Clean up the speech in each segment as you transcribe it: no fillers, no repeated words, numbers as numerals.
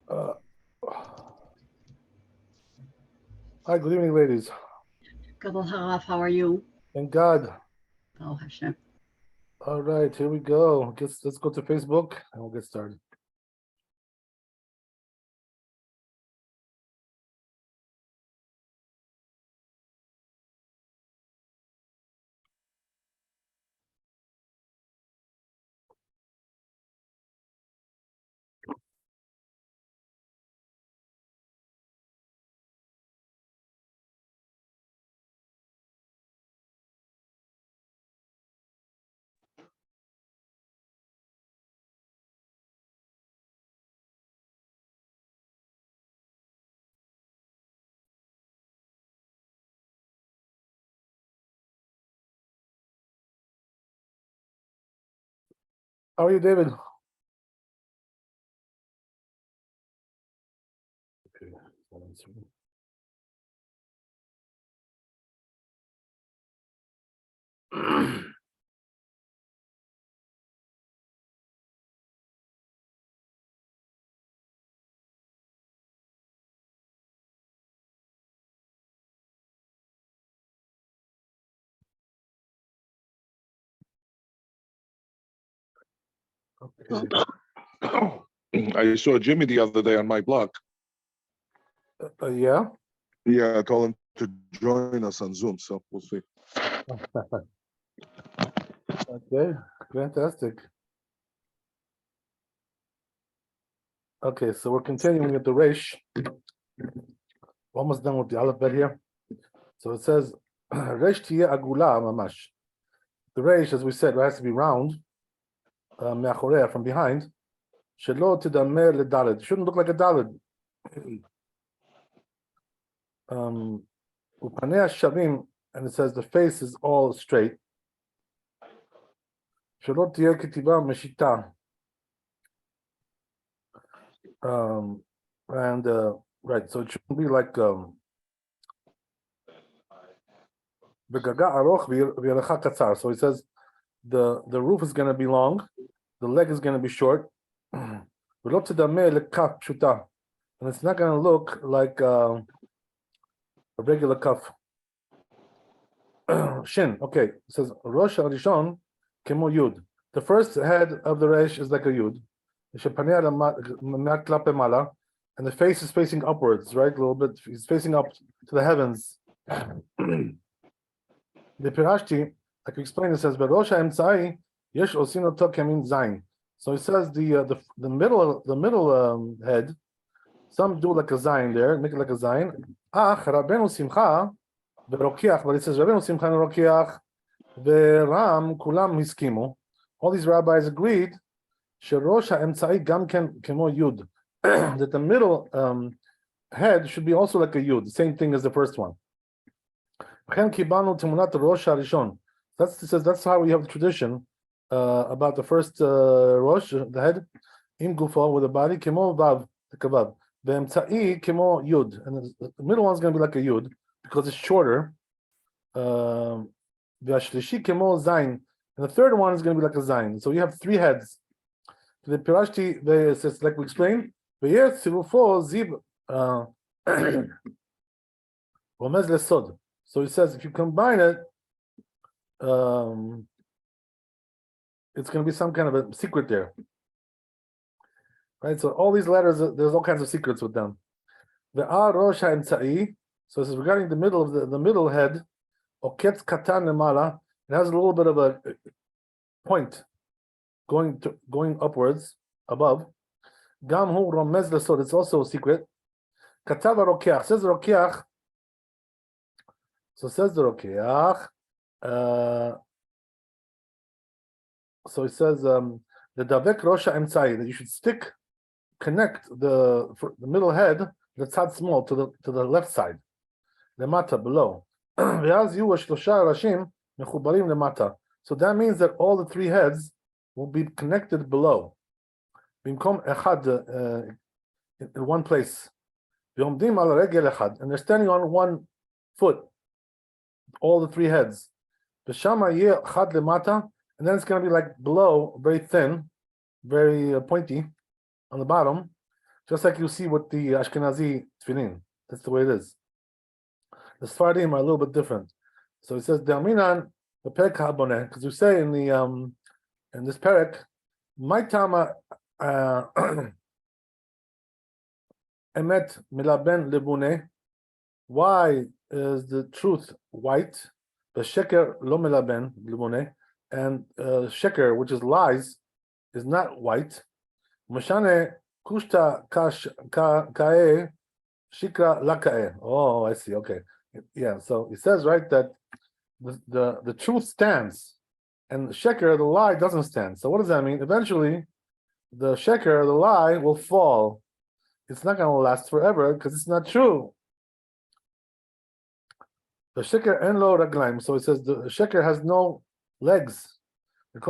Uh, Hi, good evening, ladies. Gabal Haraf, how are you? Thank God. Oh, Hashem. All right, here we go. Let's go to Facebook and we'll get started. How are you, David? Okay. Okay. I saw Jimmy the other day on my block. Yeah. Yeah, I told him to join us on Zoom, so we'll see. Okay. Fantastic. Okay, so we're continuing with the Reish. Almost done with the alphabet here. So it says Reish Tiye Agula Mamash. The Reish, as we said, has to be round, me'achorea, from behind. Shelo Tidameh LeDaled. It shouldn't look like a Daled. Upanei Shavim, and it says the face is all straight. Shelo Tiye Ketiva Meshita. And right, so it shouldn't be like so he says the roof is going to be long, the leg is going to be short, and it's not going to look like a regular cuff. Shin, okay, it says Rosh Harishon Kemo Yud. The first head of the Resh is like a Yud. And the face is facing upwards, right? A little bit, he's facing up to the heavens. The Pirashti, like we explained, it says, "Berosha emtzai yesh osino to kemin zayin." So it says the middle head. Some do like a zayin there, make it like a zayin. Rabbeinu simcha verokiach, but it says Rabbeinu simcha verokiach veram kulam hiskimu. All these rabbis agreed sherosha emtzai gam ken kemo yud, that the middle head should be also like a yud, the same thing as the first one. That's how we have the tradition about the first Rosh, the head, in Gufa with the body, kemo vav, the kavav. The emtsa'i kemo yud, and the middle one's going to be like a yud because it's shorter. The ashlishi kemo zayin, and the third one is going to be like a zayin. So you have three heads. The Pirashti, it's like we explained, v'yetz tzivufo zib romez lesod. So he says if you combine it, it's going to be some kind of a secret there, right? So all these letters, there's all kinds of secrets with them. The Rosh HaEmtza'i, so this is regarding the middle of the middle head, Oketz Katan Lemala, it has a little bit of a point going upwards, above. Gam Hu Romez Lesod, it's also a secret. Katav Rokeach, says the Rokeach. So says the Rokeach. So it says the Davek Rosha Emtzai, that you should connect the middle head, the tzad small, to the left side, lemata, below. So that means that all the three heads will be connected below. In one place. And they're standing on one foot, all the three heads. And then it's going to be like below, very thin, very pointy on the bottom. Just like you see with the Ashkenazi Tefillin. That's the way it is. The Sfardim are a little bit different. So he says, De'aminan, the Perek HaBoneh, because you say in the in this Perek, my Tama Emet Milaben Lebune, why is the truth white? The Sheker Lo Milaben Lebune, and Sheker, which is lies, is not white. Mashane Kushta Kae Shikra Lakae. Oh, I see. Okay. Yeah, so it says right that the truth stands and the sheker, the lie, doesn't stand. So what does that mean? Eventually, the sheker, the lie, will fall. It's not going to last forever because it's not true. The sheker en lo raglaim. So it says the sheker has no legs. And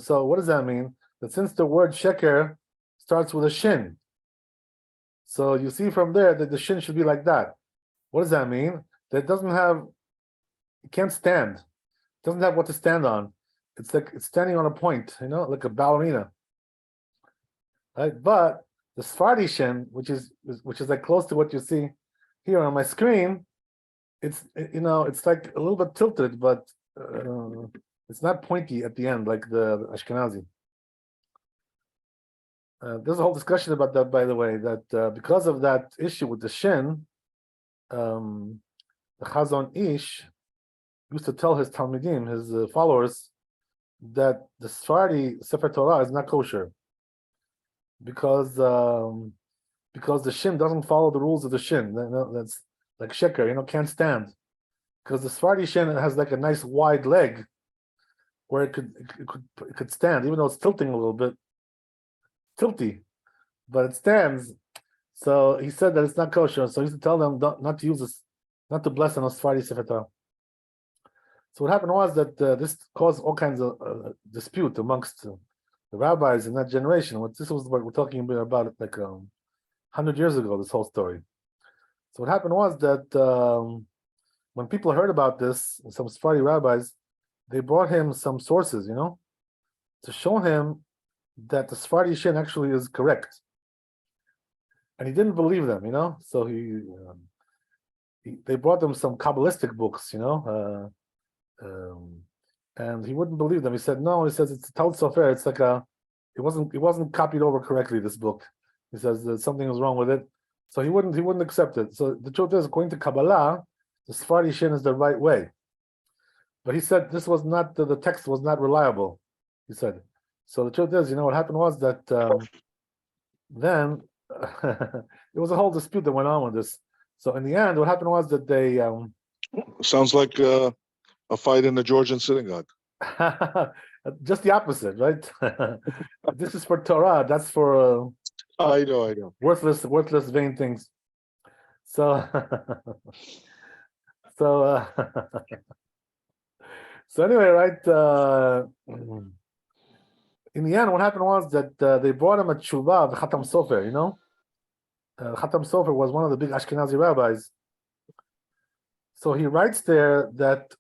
so what does that mean? That since the word sheker starts with a shin, so you see from there that the shin should be like that. What does that mean? That it doesn't have, it can't stand. It doesn't have what to stand on. It's like it's standing on a point, like a ballerina. Right? But the Sephardi shin, which is like close to what you see here on my screen, it's like a little bit tilted, but it's not pointy at the end like the Ashkenazi. There's a whole discussion about that, by the way, that because of that issue with the shin, the Chazon Ish used to tell his Talmidim, his followers, that the Sephardi Sefer Torah is not kosher because the shin doesn't follow the rules of the shin. That's like sheker, can't stand, because the Sephardi shin has like a nice wide leg where it could stand, even though it's tilting a little bit, tilty, but it stands. So he said that it's not kosher. So he used to tell them not to use this, not to bless on a Sephardi Sefer Torah. So what happened was that this caused all kinds of dispute amongst the rabbis in that generation. This was what we're talking about like 100 years ago, this whole story. So what happened was that when people heard about this, some Sephardi rabbis, they brought him some sources, to show him that the Sephardi shin actually is correct. And he didn't believe them, So they brought them some Kabbalistic books, and he wouldn't believe them. He said, no, he says it's Tal Sofer. It's like it wasn't copied over correctly, this book. He says that something was wrong with it. So he wouldn't accept it. So the truth is, according to Kabbalah, the Sephardi shin is the right way. But he said this was not, the text was not reliable, he said. So the truth is, what happened was that then there was a whole dispute that went on with this. So in the end, what happened was that they Sounds like a fight in the Georgian synagogue. just the opposite, right? This is for Torah. That's for I know. worthless, vain things. So, so, so anyway, right? In the end, what happened was that they brought him a tshuva of Chatam Sofer. Chatam Sofer was one of the big Ashkenazi rabbis. So he writes there that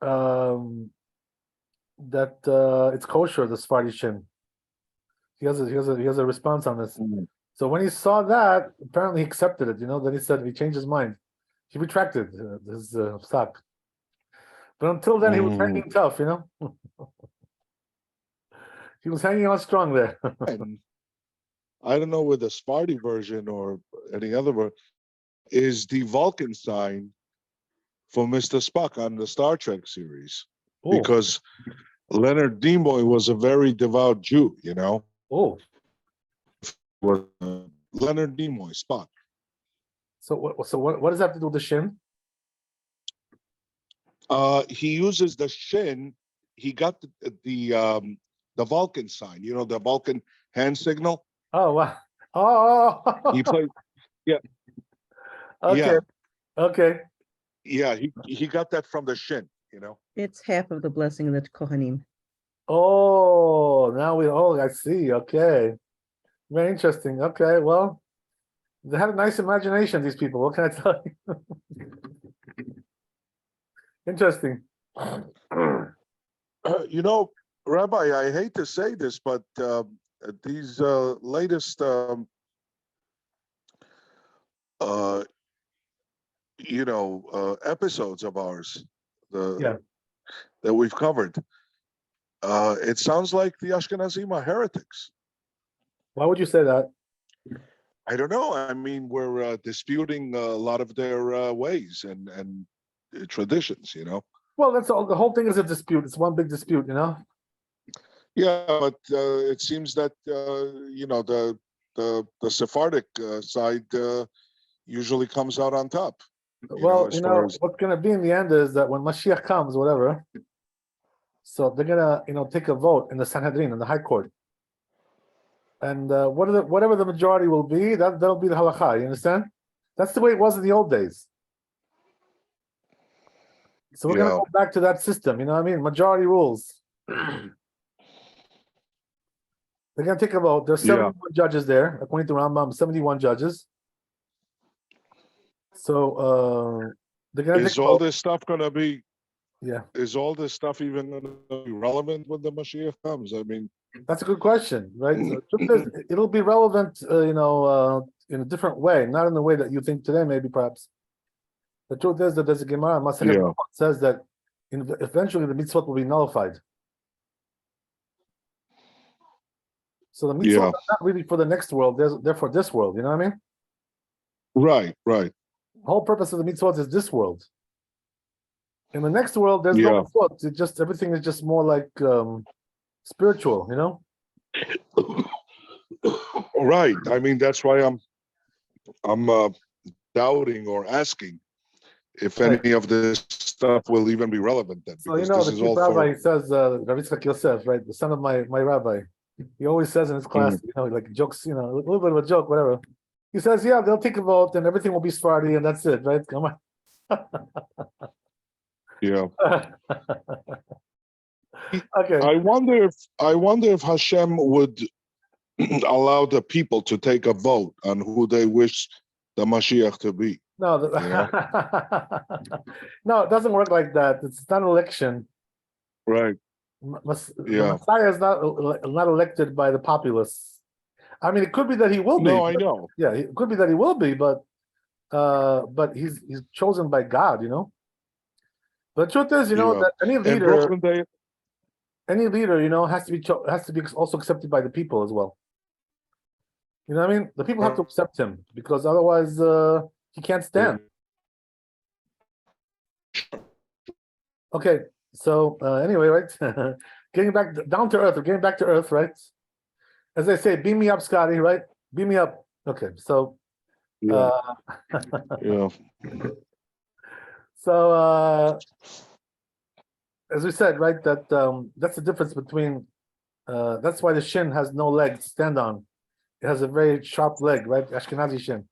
it's kosher, the Sephardi shin. He has a response on this. Mm-hmm. So when he saw that, apparently he accepted it. Then he said he changed his mind. He retracted his psak. But until then, he was hanging tough. He was hanging on strong there. And I don't know with the Sephardi version or any other version, is the Vulcan sign for Mr. Spock on the Star Trek series. Oh. Because Leonard Nimoy was a very devout Jew, Oh. Leonard Nimoy, Spock. So what does that have to do with the shin? He uses the shin. He got the Vulcan sign, the Vulcan hand signal. Oh wow! Oh. He played. Yeah. Okay. Yeah. Okay. Yeah, he got that from the shin. It's half of the blessing of the Kohanim. Oh, I see. Okay. Very interesting. Okay, well, they have a nice imagination, these people. What can I tell you? Interesting. Rabbi, I hate to say this, but these latest uh, episodes of ours Yeah. that we've covered. It sounds like the Ashkenazim are heretics. Why would you say that? I don't know. I mean, we're disputing a lot of their ways and traditions. Well, that's all. The whole thing is a dispute. It's one big dispute, Yeah, but it seems that the Sephardic side usually comes out on top. Well, as far as what's going to be in the end is that when Mashiach comes, whatever, so they're going to, take a vote in the Sanhedrin, in the High Court. And whatever the majority will be, that'll be the halakha. You understand? That's the way it was in the old days. So we're going to go back to that system. You know what I mean? Majority rules. They're going to take a vote. There's 71 judges there, according to Rambam. 71 judges. So they're going to. Is all this stuff going to be? Yeah. Is all this stuff even going to be relevant when the Mashiach comes? I mean, that's a good question, right? So it'll be relevant, in a different way, not in the way that you think today, maybe perhaps. The truth is that there's a Gemara that says that eventually the mitzvot will be nullified. So the mitzvot are not really for the next world; they're for this world. You know what I mean? Right. The whole purpose of the mitzvot is this world. In the next world, there's no mitzvot. Everything is just more like spiritual, Right. I mean, that's why I'm doubting or asking if any of this stuff will even be relevent then. So the chief rabbi says, Rabbi Yosef, right, the son of my rabbi, he always says in his class, like jokes, a little bit of a joke, whatever. He says, yeah, they'll take a vote and everything will be Sephardi and that's it, right? Come on. Yeah. Okay. I wonder if Hashem would allow the people to take a vote on who they wish the Mashiach to be. No, no, it doesn't work like that. It's not an election. Right. The Messiah is not elected by the populace. I mean, it could be that he will be. No, I know. Yeah, it could be that he will be, but he's chosen by God. The truth is, that any leader, has to be also accepted by the people as well. You know what I mean? The people have to accept him because otherwise he can't stand. Okay, so anyway, right? Getting back down to earth, we're getting back to earth, right? As they say, beam me up, Scotty, right? Beam me up. Okay, so So as we said, right, that that's the difference between that's why the shin has no leg to stand on. It has a very sharp leg, right? Ashkenazi shin.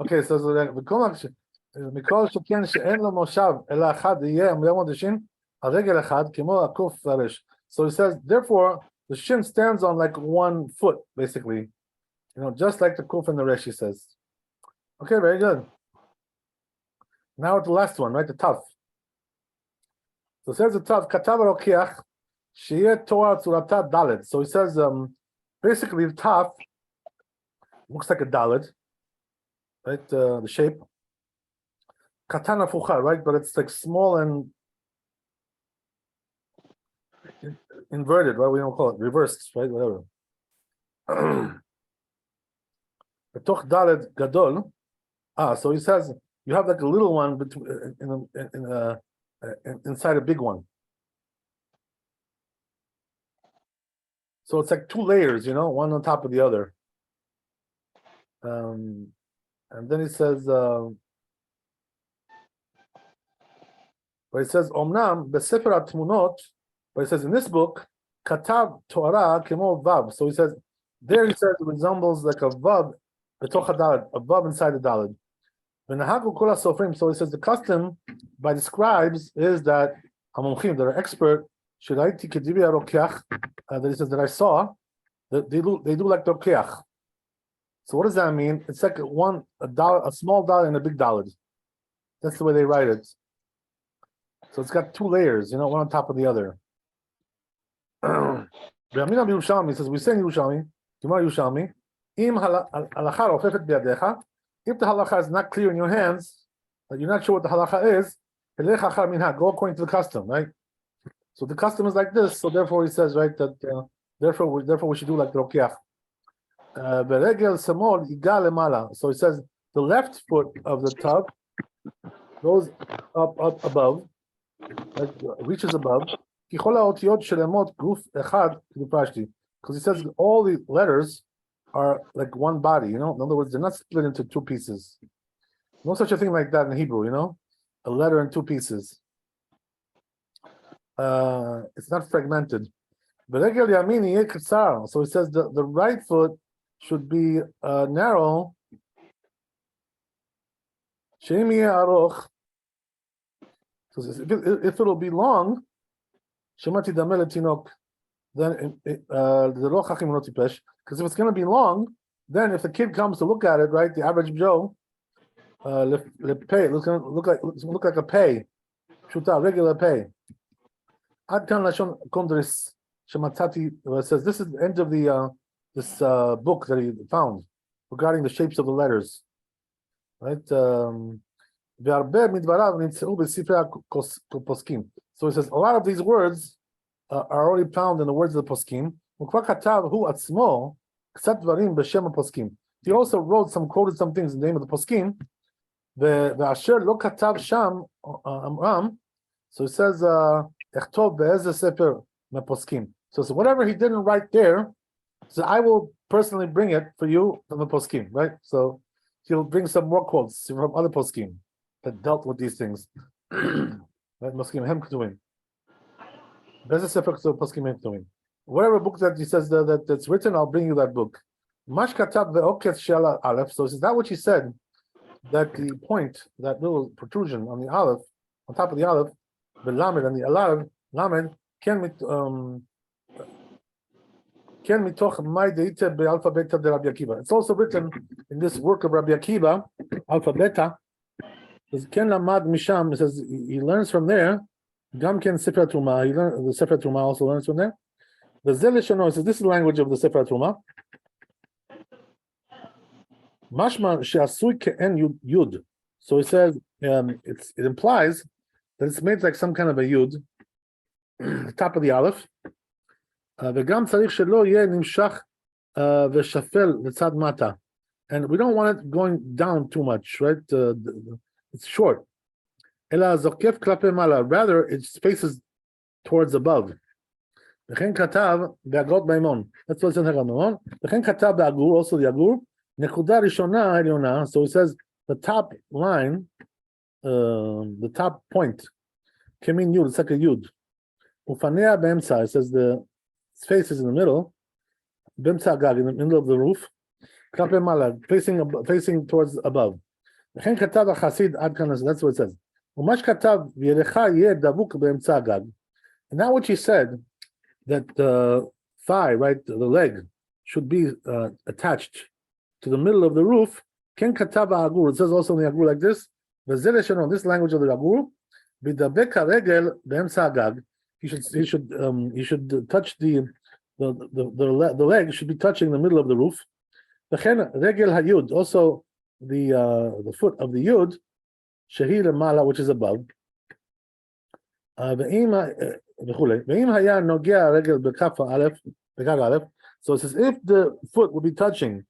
Okay, so Mikol Sheken she'en lo moshav ela achad yeh amyamod shin al regel achad kimo akuf farish. So he says, therefore, the shin stands on like one foot, basically, just like the kuf and the resh, he says. Okay, very good. Now the last one, right? The tough. So it says the tough. Katav rokiach sheyeh Torah tzurata dalet. So he says, basically the tough looks like a dalet, right? The shape. Katana fucha, right? But it's like small and inverted, right? We don't call it reversed, right? Whatever. Betoch dalet gadol. So he says you have like a little one between inside a big one. So it's like two layers, one on top of the other. And then he says, but he says, Omnam besefer atmunot, but he says in this book, katav Torah kemo vav. So he says, there he says it resembles like a vav, betoch hadalad, a vav inside the dalad. So he says the custom by the scribes is that hamomchim, that are expert, that he says that I saw that they do like the rokeach. So what does that mean? It's like a small dollar and a big dollar. That's the way they write it. So it's got two layers, one on top of the other. He says, we say in Yerushalmi, Gemara Yerushalmi, Im halacha rofefet biyadecha, If the halacha is not clear in your hands, you're not sure what the halacha is, go according to the custom, right? So the custom is like this, so therefore he says, right, that therefore we should do like the rokiach. So he says the left foot of the tub goes up above, like reaches above. Because he says all the letters are like one body, in other words, they're not split into two pieces. No such a thing like that in Hebrew, a letter in two pieces. It's not fragmented. So he says the right foot should be narrow. Aruch. So if it'll be long, then because if it's going to be long, then if the kid comes to look at it, right, the average Joe, it's going to look like a pay, regular pay. Ad kan lashon kondris shematati says this is the end of the this book that he found regarding the shapes of the letters, right? So he says a lot of these words are already found in the words of the poskim. He also wrote quoted some things in the name of the poskim. So he says, so whatever he didn't write there, so I will personally bring it for you from the poskim, right? So he'll bring some more quotes from other poskim that dealt with these things. Right? Poskim hem ketuvim. Whatever book that he says that's written, I'll bring you that book. Mash katab ve'oket shel aleph. So is that what he said? That the point, that little protrusion on the aleph, on top of the aleph, the lamed and the lamed can mitoch my deite be'alpha beta de Rabbi Akiva. It's also written in this work of Rabbi Akiva, alpha beta. Ken lamad misham. It says he learns from there. Gam ken Sefer Truma. The Sefer Truma also learns from there. The Zelishano says this is the language of the Sefer Truma. Mashma she'asui ke'en yud. So he says it implies that it's made like some kind of a yud, the top of the aleph. V'gam tzarich shelo yeh nimshach v'shafel l'tzad mata, and we don't want it going down too much, right? It's short. Ela zokef klape mala. Rather, it faces towards above. V'chen katav be'agot maimon. That's what's in Hagot Maimon. V'chen katav be'agur, also the agur. Nekuda rishona eliona. So it says the top line, the top point, kemin yud. It's like a yud. Ufanea be'emsa. It says the face is in the middle. Be'emsa gag, in the middle of the roof. Klape mala, facing towards above. V'chen katav hasid ad kanas. That's what it says. Umash katav v'yerecha yeh davuk be'emsa gag. And now what you said, that the thigh, right, the leg, should be attached to the middle of the roof. Ken katava agur. It says also in the agur like this. This language of the agur. B'dabeka regel be'emsa gag. He should touch the leg should be touching the middle of the roof. V'chen regel hayud. Also the foot of the yud. Shehi lemala, which is above. So it says if the foot will be touching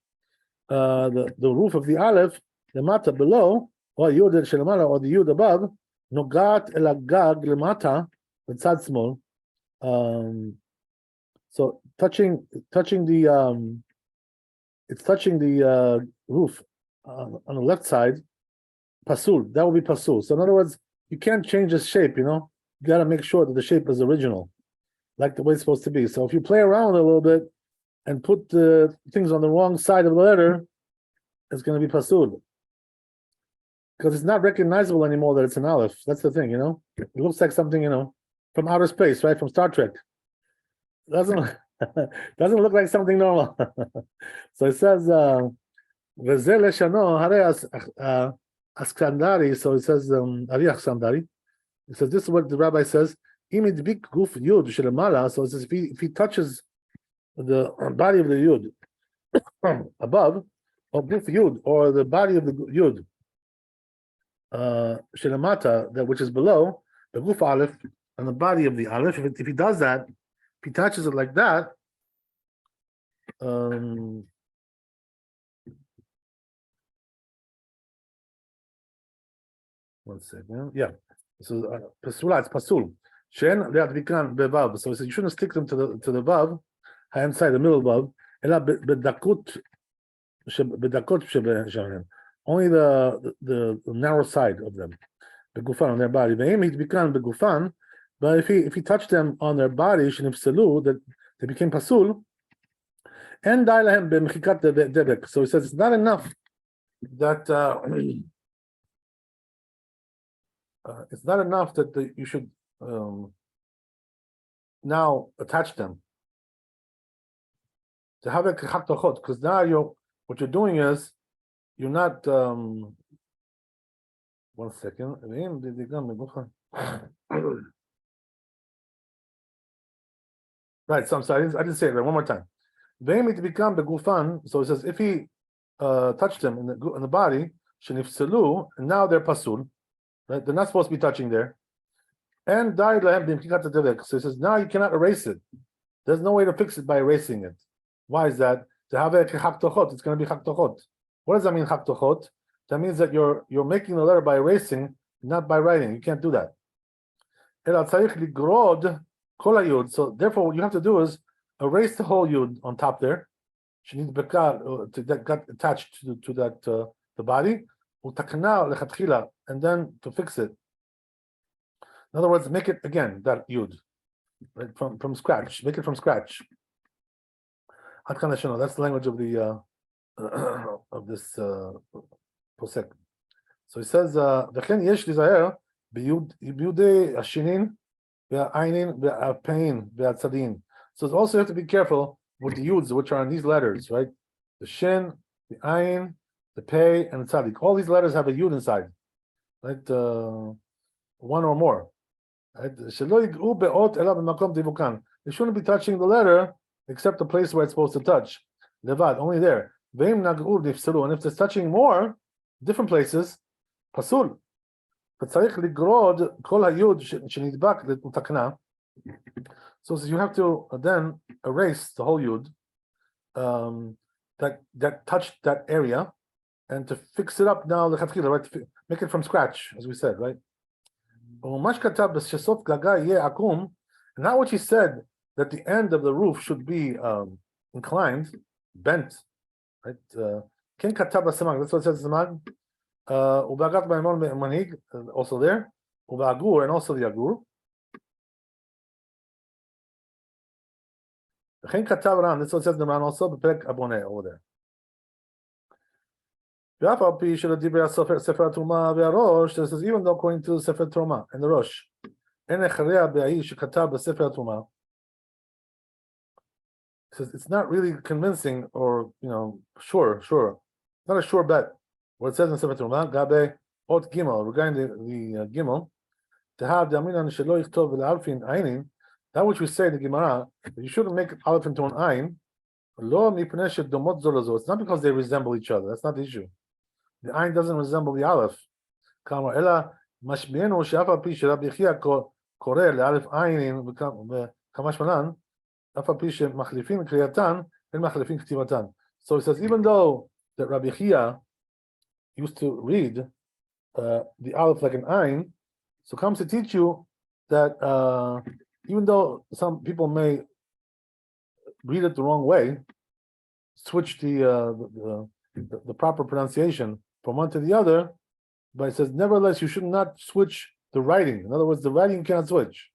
the roof of the aleph, the mata below, or yud shelamala, or the yud above, nogat el agag lemata, the tzad small. So touching the it's touching the roof on the left side. Pasul, that will be pasul. So in other words, you can't change the shape. You got to make sure that the shape is original, like the way it's supposed to be. So if you play around a little bit and put the things on the wrong side of the letter, it's going to be pasul. Because it's not recognizable anymore that it's an aleph. That's the thing, It looks like something, from outer space, right? From Star Trek. Doesn't look like something normal. So it says, Askandari, so it says Ariach Sandari. It says this is what the rabbi says. So it says if he touches the body of the yud above, or guf yud, or the body of the yud, shelamata, that which is below the guf aleph, and the body of the aleph. If he does that, if he touches it like that, one second, yeah. So pasula, it's pasul. Shen le'at vikan bevav. So he said you shouldn't stick them to the vav, inside the middle vav. Ela bedakut shebehen. Only the narrow side of them, begufan, on their body. Ve'im hitbikan begufan. But if he touched them on their body, shenifsalu, that they became pasul. And dailahem b'mechikat debek. So he says it's not enough that it's not enough that you should now attach them to have a kachak, because now what you're doing is you're not. 1 second. Right. So I'm sorry. I didn't say it right. One more time. To become the gufan. So it says if he touched them in the body, shenifsalu, and now they're pasul. Right? They're not supposed to be touching there. And died lahem. So it says now you cannot erase it. There's no way to fix it by erasing it. Why is that? To have a chaktochot, it's going to be chaktochot. What does that mean, chaktochot? That means that you're making the letter by erasing, not by writing. You can't do that. So therefore, what you have to do is erase the whole yud on top there. She needs that got attached to that the body, and then to fix it. In other words, make it again that yud, right, from scratch. Make it from scratch. That's the language of the of this posek. So he says, "V'chen yesh lizayer biyudei hashinin ve'ainin ve'apein ve'atzadin." So you also have to be careful with the yuds, which are on these letters, right? The shin, the ayin, the pei, and the tzadik. All these letters have a yud inside, right? One or more. Right? They shouldn't be touching the letter except the place where it's supposed to touch. Levad, only there. And if it's touching more, different places, pasul. So you have to then erase the whole yud that touched that area, and to fix it up now, right? Make it from scratch, as we said, right? And not what he said that the end of the roof should be inclined, bent, right? Ken katab b'samag. That's what it says in samag. Ubagat b'imon manhig, also there. Ubagur, and also the agur. Ken katab ran. That's what it says in the ran also. B'perek aboneh over there. Even though according to Sefer Torah and the Rosh, says it's not really convincing or sure. Not a sure bet. What it says in Sefer Torah, Gabe Ot Gimel, regarding the Gimel, to have the Aminan Shelo Yichtov V'Alfin Ainin, that which we say in the Gemara, that you shouldn't make Aleph into an Ain. Lo mipnei shedomot zo lezo. It's not because they resemble each other. That's not the issue. The Ain doesn't resemble the Aleph. Kama ela mashmienu she'af al pi she'Rabbi Chia koreh le'Aleph Ainin v'kamashmanan af al pi she'machlifin kriyatan and machlifin ktivatan. So it says even though that Rabbi Chia used to read the Aleph like an Ain, so it comes to teach you that even though some people may read it the wrong way, switch the proper pronunciation from one to the other, but it says nevertheless you should not switch the writing. In other words, the writing you cannot switch.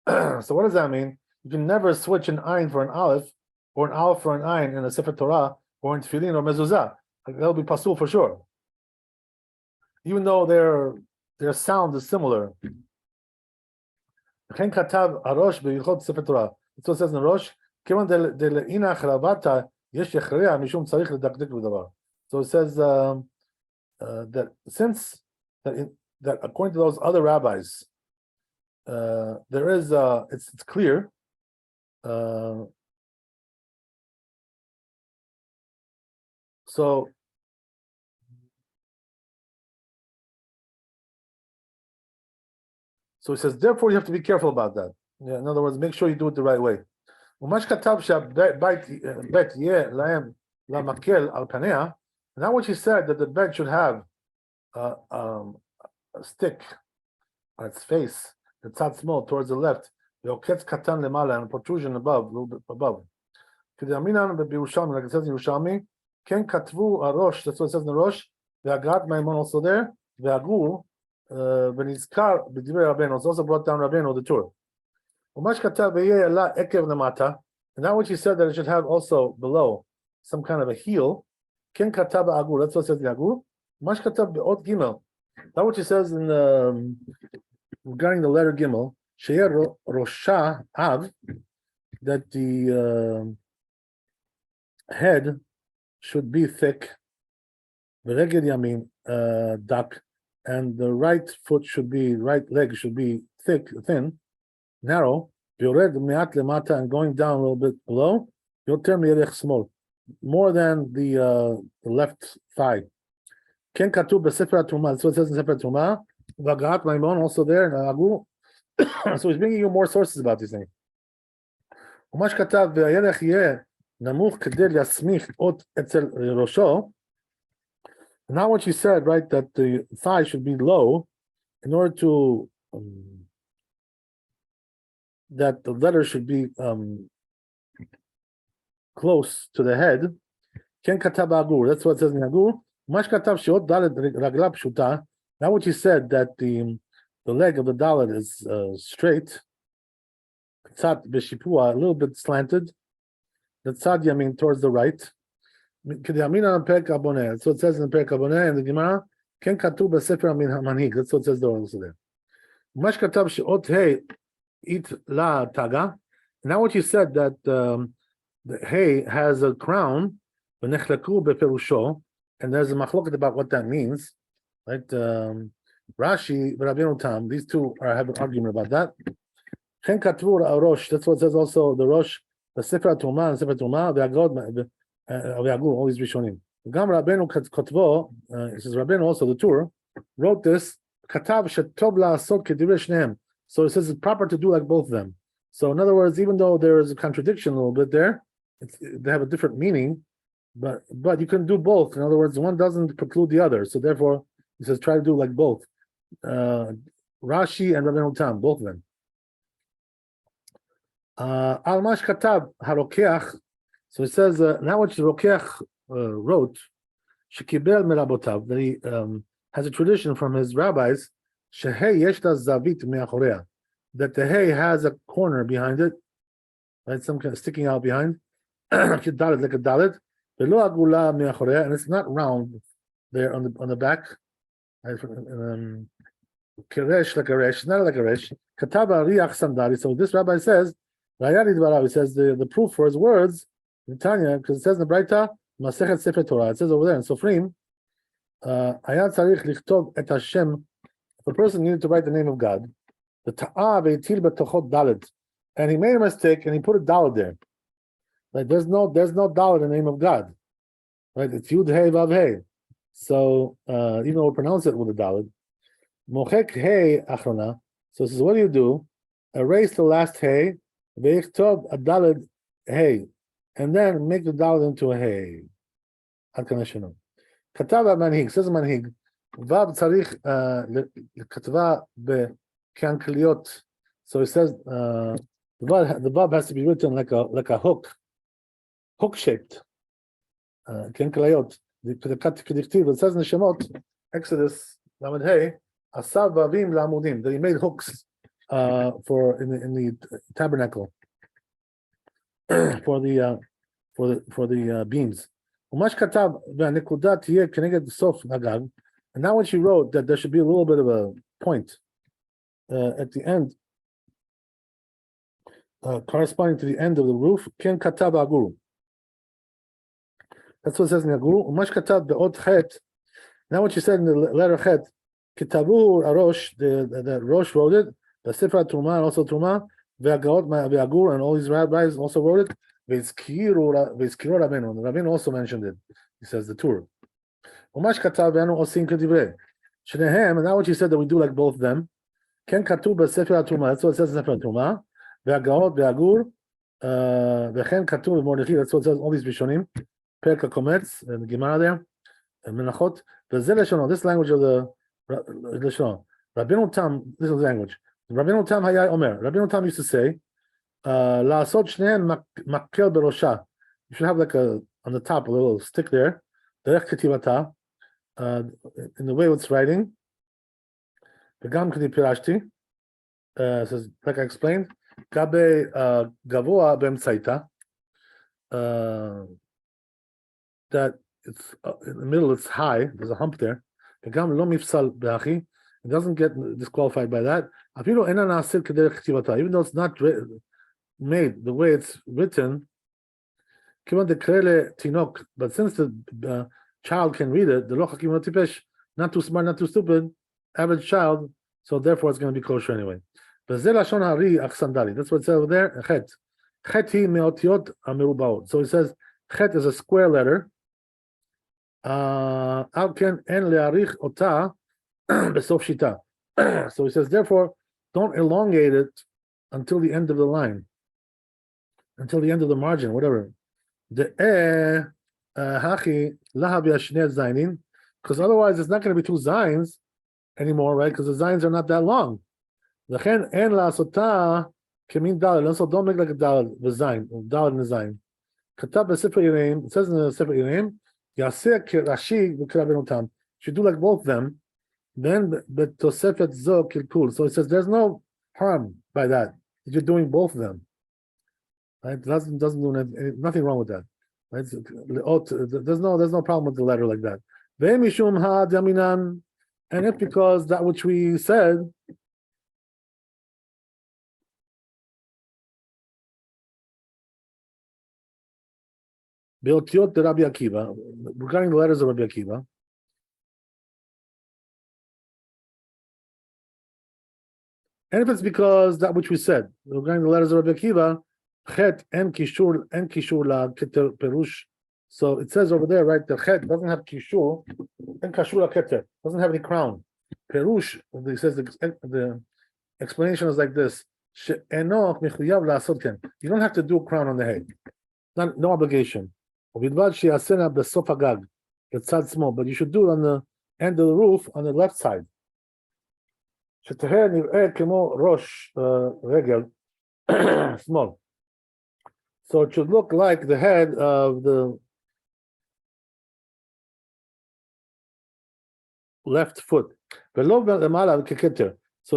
So what does that mean? You can never switch an ayin for an aleph, or an aleph for an ayin in a Sefer Torah, or in Tefillin or mezuzah. That'll be pasul for sure, even though their sound is similar. So it says in the Rosh, so it says that since that according to those other rabbis, there is it's clear So he says, therefore you have to be careful about that. Yeah, in other words, make sure you do it the right way. Umash katav bet yeh lahem lamakel al panea. Now what she said that the bed should have a stick on its face, the tzad small towards the left, yoketz katan lemala, and protrusion above, a little bit above. Kedaminan b'Yerushalmi, like it says in Yerushalmi, ken katvu arosh. That's what it says in the Rosh. Ve'agat Maimon also there. Ve'agur v'nizkar b'divrei Rabbeinu. It's also brought down Rabbeinu the Torah. Umash katav v'yeh ela ekev lemata. And now what she said that it should have also below some kind of a heel. Ken katav agur. That's what it says in Agur. Umash katav be'ot gimel. That's what she says in regarding the letter gimel. Sheyer rosha av, that the head should be thick, v'reged yamin, dak, and the right leg should be thin, narrow, v'yored me'at lemata, and going down a little bit below, yoter mi'erech small, more than the left thigh. Ken katuv b'sefer HaTumah, that's what it says in Sefer HaTumah, v'agahat Maimon also there, Agu. So he's bringing you more sources about these things. Umash katav v'yerech yeh namuch kedei yasmich ot etzel rosho. Now what she said, right, that the thigh should be low in order to that the letter should be close to the head. Ken katav agur. That's what it says in Agur. Umash katav sheot dalet ragla pshuta. Now what she said that the leg of the dalet is straight. Tzad b'shipua, a little bit slanted. The tzad yamin towards the right. So it says in the Perek Aboneh and the Gemara. Ken katuv b'sefer manhig. That's what it says there also there. Umash katav sheot hey it la taga. Now what you said that the hey has a crown, v'nechlaku beperusho, and there's a machloket about what that means, right? Rashi, Rabbeinu Tam, these two have an argument about that. Chen katvu arosh. That's what it says also the Rosh, the Sefer HaTumah and Sefer HaTumah, ve'agod, all these Rishonim. Gam Rabbeinu Kotvo, it says Rabbeinu also, the Tur, wrote this, Katav shetov la'asot kedivrei shneim. So it says it's proper to do like both of them. So in other words, even though there is a contradiction a little bit there, they have a different meaning, but you can do both. In other words, one doesn't preclude the other. So therefore, he says try to do like both. Rashi and Rabbeinu Tam, both of them. Al mash katab harokeach. So it says now what Rokeach wrote, shekibel merabotav, that he has a tradition from his rabbis, shehei yeshta zavit me'achorea, that the hay has a corner behind it, right, some kind of sticking out behind, like a dalet, velo agula me'achorea, and it's not round there on the back. Keresh like a resh, not like a resh. Kataba riach sandali. So this rabbi says, he says the proof for his words in Tanya, because it says in the Braita, Masechet Sefer Torah. It says over there in Sofrim, Hayat tzarich lichtov et Hashem. If a person needed to write the name of God, the ta'ah ve'til betochot dalet, and he made a mistake and he put a dalet there. Like there's no dalet in the name of God, right? It's Yud Hey Vav Hey. So even though we pronounce it with a dalet, mochek hey achrona. So it says, what do? Erase the last hey, veichtov a dalet hey, and then make the dalet into a hey. Ad kanashinu. Katava manhig, says manhig. Vav tzarich lekatva be'kankliot. So it says the vav has to be written like a hook shaped. Kankliot. It says in the Shemot, Exodus Lamed Hey, Asav Vavim Lamudim, that he made hooks for in the tabernacle for the beams. Umash katav v'nekudat yeh keneged sof nagav. And now when she wrote that there should be a little bit of a point at the end, corresponding to the end of the roof, ken katav aguru. That's what it says in Aguru. Umash katav be'od chet. Now what you said in the letter chet, kitabu arosh, the Rosh wrote it, the Sefer Truma, also Truma, ve'agaot ve'agur, and all these rabbis also wrote it. והזכירו רבנו, the Rabbeinu also mentioned it. He says the Torah. ומה שכתב בנו עושים כדברי. שניהם, and now what you said that we do like both of them, כן כתוב בספר התרומה, that's what it says in ספר התרומה, והגאות והגור, וכן כתוב במרדכי, that's what it says all these ראשונים, פרק הקומץ, גימרא there, מנחות, וזה לשונו, this language of the, לשונו, רבינו תם, this is the language, רבינו תם היה אומר, רבינו תם used to say, לעשות שניהם מקל בראשה, you should have like a, on the top, a little stick there, דרך כתיבתה, in the way it's writing, וגם כדי פירשתי, says, like I explained, גבי גבוה באמצעיתה, that it's in the middle, it's high, there's a hump there, וגם לא מפסל באחי, it doesn't get disqualified by that, אפילו אינה נעשית כדרך כתיבתה, even though it's not made the way it's written, כיוון דקרא לתינוק, but since the child can read it, the לא חכים ולא טיפש, not too smart, not too stupid, average child, so therefore it's going to be kosher anyway. וזה לשון הארי אך סנדלי, that's what it says over there, חטא. חטא היא מאותיות המרובעות. So it says, חטא is a square letter, על כן אין להאריך אותה בסוף שיטה. So it says, therefore, don't elongate it until the end of the line, until the end of the margin, whatever. Hachi laha b'yashne zainin, because otherwise it's not going to be two zines anymore, right? Because the zines are not that long. L'chen en la'asota kemin daled, and so don't make like a daled v'zayin, daled and zayin. Katab b'sefer Yereim, it says in the sefer Yereim, yaseh k'rashi v'k'rabenu tam. Should do like both of them. Then b'tosefet zo kilkul. So it says there's no harm by that. You're doing both of them. Right? It doesn't do nothing wrong with that. Right? There's no problem with the letter like that. Ve'mishum ha'daminan, and it's because that which we said be'otiot de Rabbi Akiva, regarding the letters of Rabbi Akiva, and if it's because that which we said regarding the letters of Rabbi Akiva, chet and kishur la keter perush. So it says over there, right? The chet doesn't have kishur, and kashur la keter doesn't have any crown. Perush, it says the explanation is like this: she'enoch mechuyav la'asot ken. You don't have to do a crown on the head, no obligation. Ubidvad she'asena b'sof hagag, tzad small, but you should do it on the end of the roof on the left side. She'teher nir'eh kemo rosh regel, small. So it should look like the head of the left foot. So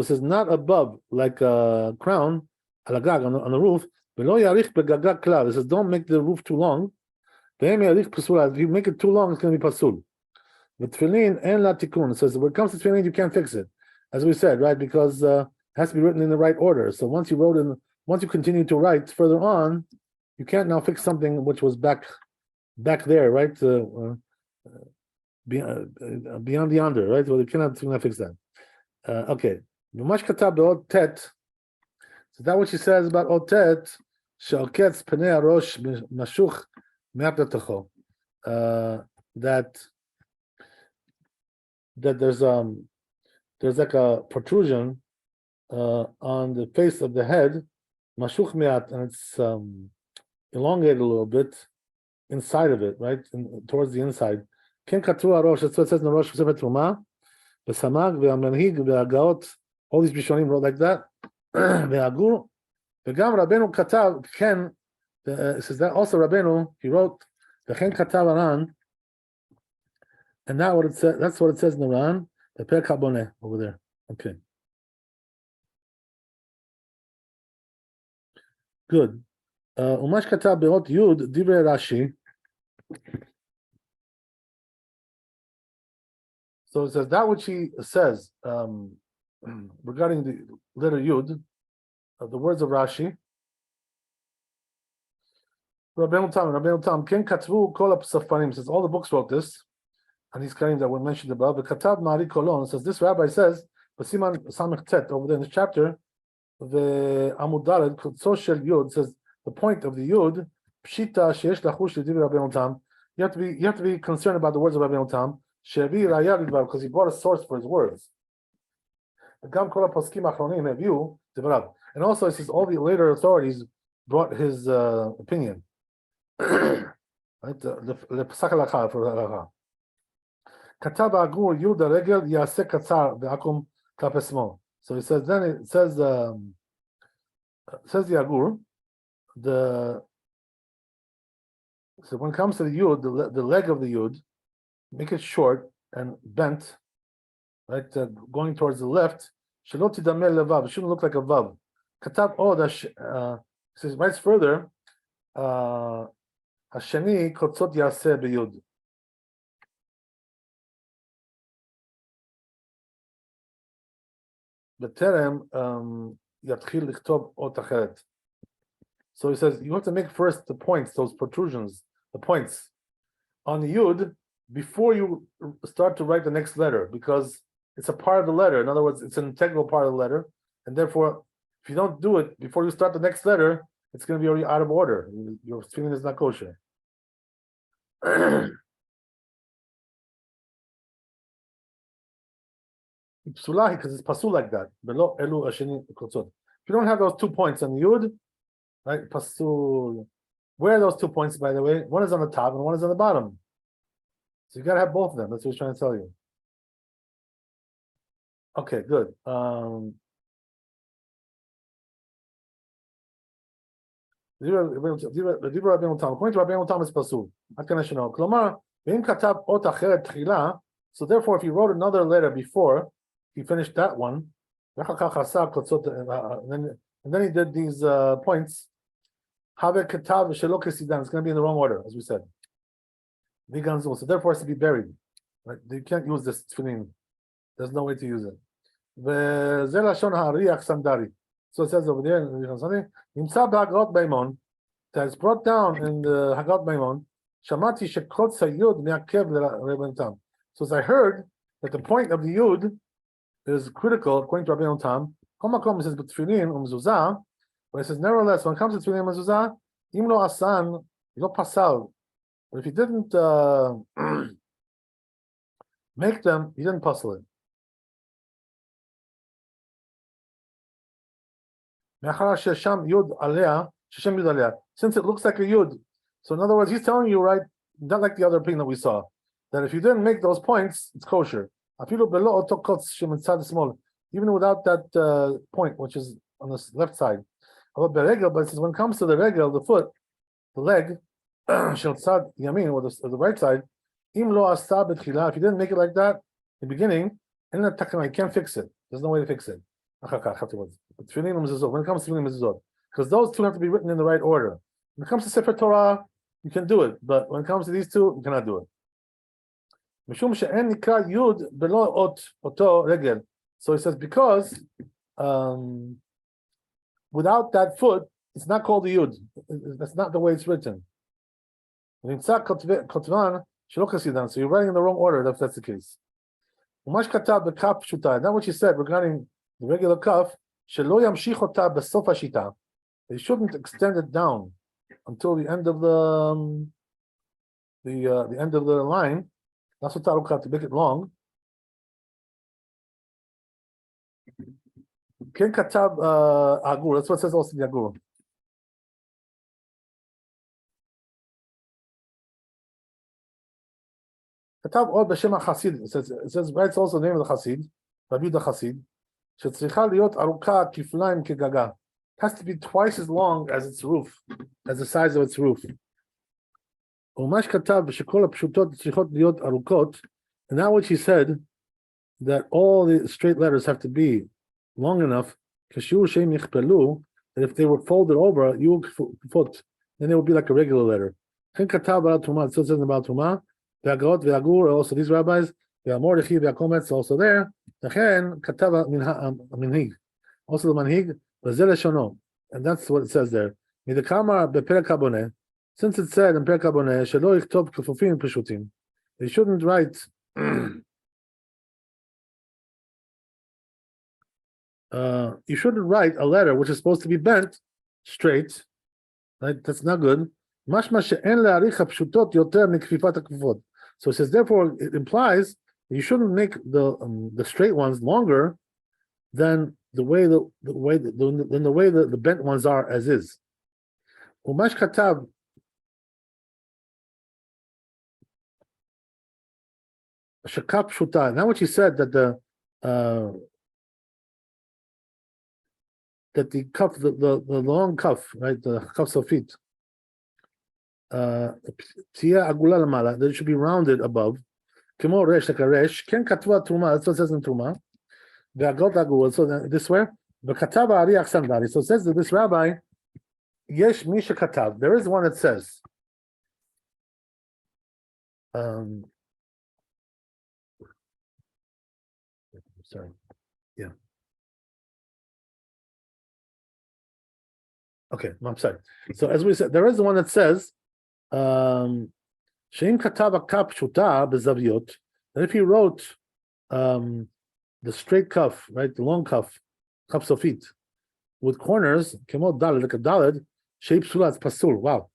it says not above like a crown on the roof. It says don't make the roof too long. If you make it too long, it's going to be pasul. But tefillin and la tikun. It says when it comes to tefillin, you can't fix it, as we said, right? Because it has to be written in the right order. So once you continue to write further on, you can't now fix something which was back there, right? Beyond the under, right? Well, you cannot fix that. Okay. So that what she says about otet, she'oketz penei harosh mashuch me'aptatacho. That there's like a protrusion on the face of the head, mashuch me'at, and it's elongated a little bit inside of it, right? Towards the inside. Ken katu harosh, that's what it says in the Rosh Sefer Truma. V'samag v'amanhig v'agaot, all these Rishonim wrote like that. V'agur, v'gam Rabbeinu katav, Ken, it says that also Rabbeinu, he wrote, v'chen katav aran, and that's what it says in the Ran, the Per Kaboneh over there. Okay. Good. Umash katav be'ot yud divrei Rashi. So it says that which he says regarding the letter Yud, the words of Rashi. Rabbeinu Tam, Ken Katvu Kol HaSafarim, says all the books wrote this, and these claims that were mentioned above. But Katav Mari Kolon says this rabbi says, Basiman Samech Tet over there in this chapter, the Amud Daled Kutzos Shel Yud says the point of the Yud Pshita sheyesh lachush l'divrei Rabbeinu Tam. You have to be concerned about the words of Rabbeinu Tam. Shevi raya l'dvar, because he brought a source for his words. Gam kol poskim achronim haviu divrav. And also, it says all the later authorities brought his opinion. Right? The Pesach Halacha for Halacha. Katab Agur Yuda Regel Yaseh Katzar Be'akum Klapesmo. So he says. Then it says the Agur. So when it comes to the Yud, the leg of the Yud, make it short and bent, right? Going towards the left. Shalot tidameh levav. It shouldn't look like a vav. Katab says writes further. Hasheni kotzot yaseh b'Yud. B'terem yatchil lichtov ot acheret. So he says you have to make first the points, those protrusions, the points on the Yud before you start to write the next letter, because it's a part of the letter. In other words, it's an integral part of the letter, and therefore, if you don't do it before you start the next letter, it's going to be already out of order. Your feeling is not kosher. Psulahi, because it's pasul like that. Below elu asheni kotzot. If you don't have those 2 points on the Yud, right? Pasul. Where are those 2 points, by the way? One is on the top and one is on the bottom. So you got to have both of them. That's what he's trying to tell you. Okay, good. According to Rabbeinu Tam, it's pasul. So therefore, if he wrote another letter before he finished that one, and then he did these points. It's going to be in the wrong order, as we said. So therefore, it has to be buried. Right? You can't use this tefillin. There's no way to use it. So it says over there, that's brought down in the Hagat Maimon. So as I heard that the point of the Yud is critical, according to Rabbeinu Tam. It says, but it says, nevertheless, when it comes to Tefillin and Mezuzah, Imlo Asan, Lo Pasal. But if he didn't make them, he didn't puzzle it. Since it looks like a Yud. So in other words, he's telling you, right, not like the other opinion that we saw, that if you didn't make those points, it's kosher. Even without that point, which is on the left side. But it says when it comes to the regel, the foot, the leg, yamin, or the right side, if you didn't make it like that in the beginning, you can't fix it. There's no way to fix it. When it comes to Tefillin Mezuzot, because those two have to be written in the right order. When it comes to Sefer Torah, you can do it, but when it comes to these two, you cannot do it. So he says because without that foot, it's not called the Yud. That's not the way it's written. So you're writing in the wrong order if that's the case. That's what you said regarding the regular kaf. They shouldn't extend it down until the end of the end of the line. That's what Aruch to make it long. Ken katab agur. That's what it says also in the agur. Katab od b'shem haChasid. It says writes also the name of the Chasid, Rabbi the Chasid. Shetzricha liot aruka kiflaim kegaga. It has to be twice as long as its roof, as the size of its roof. Umash katab shekol hapshutot tzrichot liot arukot. And now what she said, that all the straight letters have to be long enough, that if they were folded over, you foot, then it would be like a regular letter. It still says about Tumah, Ve'agot, Ve'agur, also these rabbis, Ve'amordechi, Ve'akometz, also there. Also the manhig, and that's what it says there. Since it said in Perek Haboneh, Shelo yichtov kefufim peshutim, they shouldn't write. You shouldn't write a letter which is supposed to be bent straight. Right? That's not good. משמע שאין להאריך הפשוטות יותר מכפיפת הכפופות. So it says, therefore, it implies you shouldn't make the straight ones longer than the way the bent ones are as is. ומה שכתב שכף פשוטה. Now what she said that the cuff, the long cuff, right, the cuff sofit, תהיה עגולה למעלה, that it should be rounded above, כמו רש, like a resh, כן כתבה תרומה, that's what it says in תרומה, והגות עגול, so this way, וכתב האריח סנדלי, so it says that this rabbi, יש מי שכתב, there is one that says, sorry, yeah. Okay, I'm sorry. So as we said, there is the one that says, שאם כתב הכף פשוטה בזוויות, that if he wrote the straight cuff, right, the long cuff, cuff sofit, with corners, כמו דלת, like a דלת, שהיא פסולה, it's פסול, wow.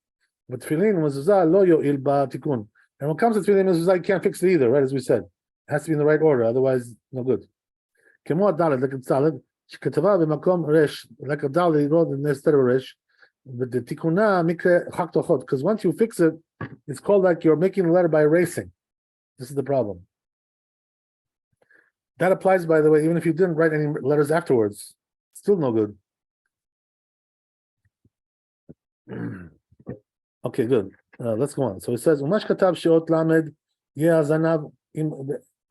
But tefillin mezuzah lo yo'il ba'tikun. And when it comes to tefillin mezuzah, you can't fix it either, right, as we said. It has to be in the right order, otherwise, no good. כמו דלת, like a דלת, שכתבה במקום רש, like a דלת, he wrote instead of resh, but the tikuna mikre chak tochot, because once you fix it, it's called like you're making the letter by erasing. This is the problem. That applies, by the way, even if you didn't write any letters afterwards, still no good. Okay, good. Let's go on. So it says, "Umash katav sheot lamed ye'azanav im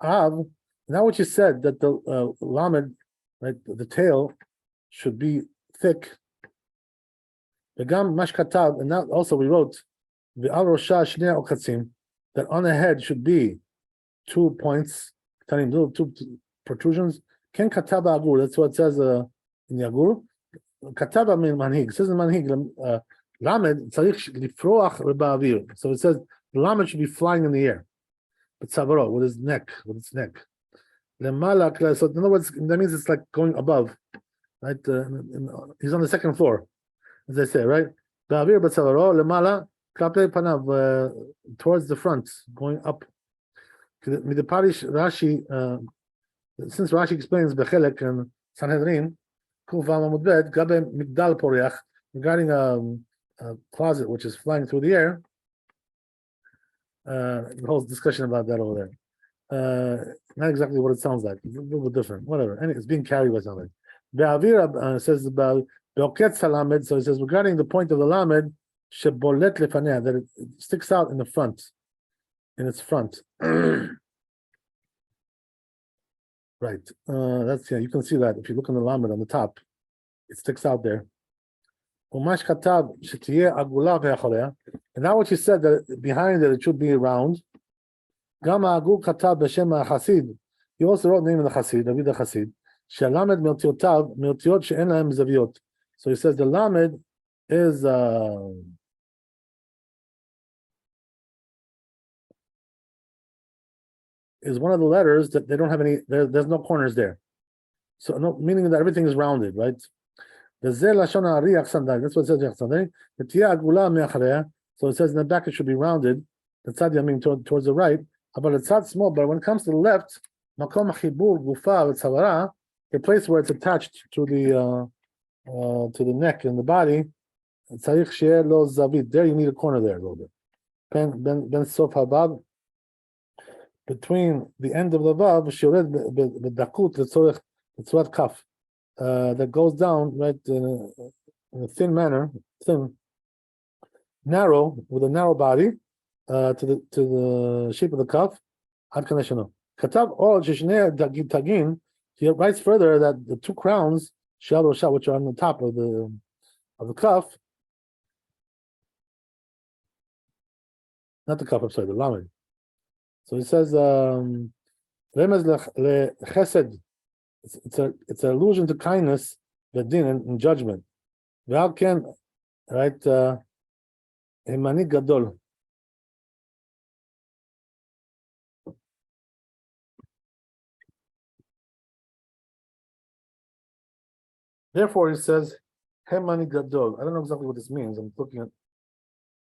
av." Now, what you said that the lamed, right, the tail should be thick. V'gam mash katav, and now also we wrote v'al rosha shnei okatzim, that on the head should be 2 points, two protrusions. Ken kataba agur. That's what it says in the agur. Kataba means manhig. It says in manhig. Lamed tzarich lifroach ba'avir. So it says the lamed should be flying in the air. But tzavaro with his neck, with its neck. Lemala. So in other words, that means it's like going above, right? He's on the second floor, as they say, right? Ba'avir b'tzavaro lemala klape panav, towards the front, going up. Midaparish Rashi, since Rashi explains Bechelek and Sanhedrin, Kufa Mamudbet, Gabe Migdal Poriach, regarding a closet which is flying through the air. The whole discussion about that over there. Not exactly what it sounds like. It's a little bit different. Whatever. And it's being carried by something. Be'avir says about Be'oket Salamed, so it says regarding the point of the Lamed, Shebolet Lefanea, that it sticks out in the front, in its front. Right. That's, yeah, you can see that if you look on the lamed on the top, it sticks out there. And now what you said, that behind it should be round. He also wrote the name of the Chassid, David the Chassid. So he says the lamed is one of the letters that they don't have any, there's no corners there. So no, meaning that everything is rounded, right? That's what it says. So it says in the back it should be rounded. The tzad yamin towards the right. But it's not small. But when it comes to the left, a place where it's attached to the neck and the body, there you need a corner there a little bit. Ben sof habab. Between the end of the vav, shiured b'dakut l'tzorech kaf, that goes down right in a thin manner, narrow, with a narrow body, to the shape of the kaf. Ad kaneshano. Katav all shishnei tagin. He writes further that the 2 crowns, shal rosha, which are on the top of the kaf, not the kaf, I'm sorry, the lamed. So he says, "Remez lechesed." It's an allusion to kindness, bedin, and judgment. V'al ken, right? Hemanik gadol. Therefore, he says, "Hemanik gadol." I don't know exactly what this means. I'm looking at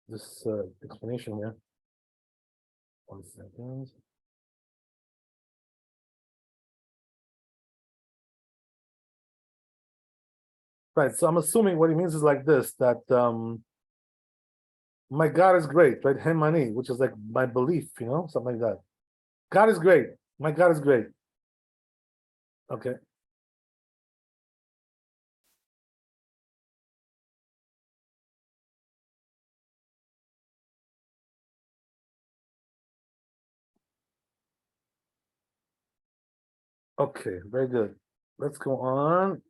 this explanation here. 1 second. Right, so I'm assuming what he means is like this, that my God is great, right? Hemani, which is like my belief, something like that. God is great. My God is great. Okay. Okay, very good. Let's go on.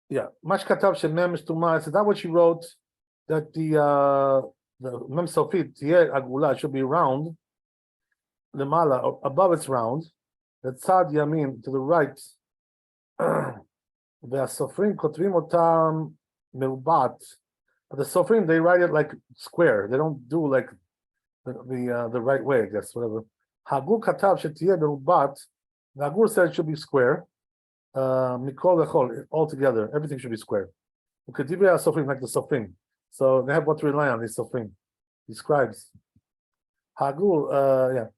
Yeah, Mashkatav Shemem Shtuma. Is that what you wrote? That the Mem Sofit Agula should be round. The Mala above it's round. The Tzad Yamin to the right. The Sofrim Kotvim Otam Merubat. The Sofrim they write it like square. They don't do like the right way, I guess, whatever. Hagur Katav Shetiyeh Merubat. The Hagur said it should be square. Mikol Lechol, all together, everything should be square. Ukadibri Sofrim, like the Sofrim. So they have what to rely on, these Sofrim, these scribes. Hagur, yeah.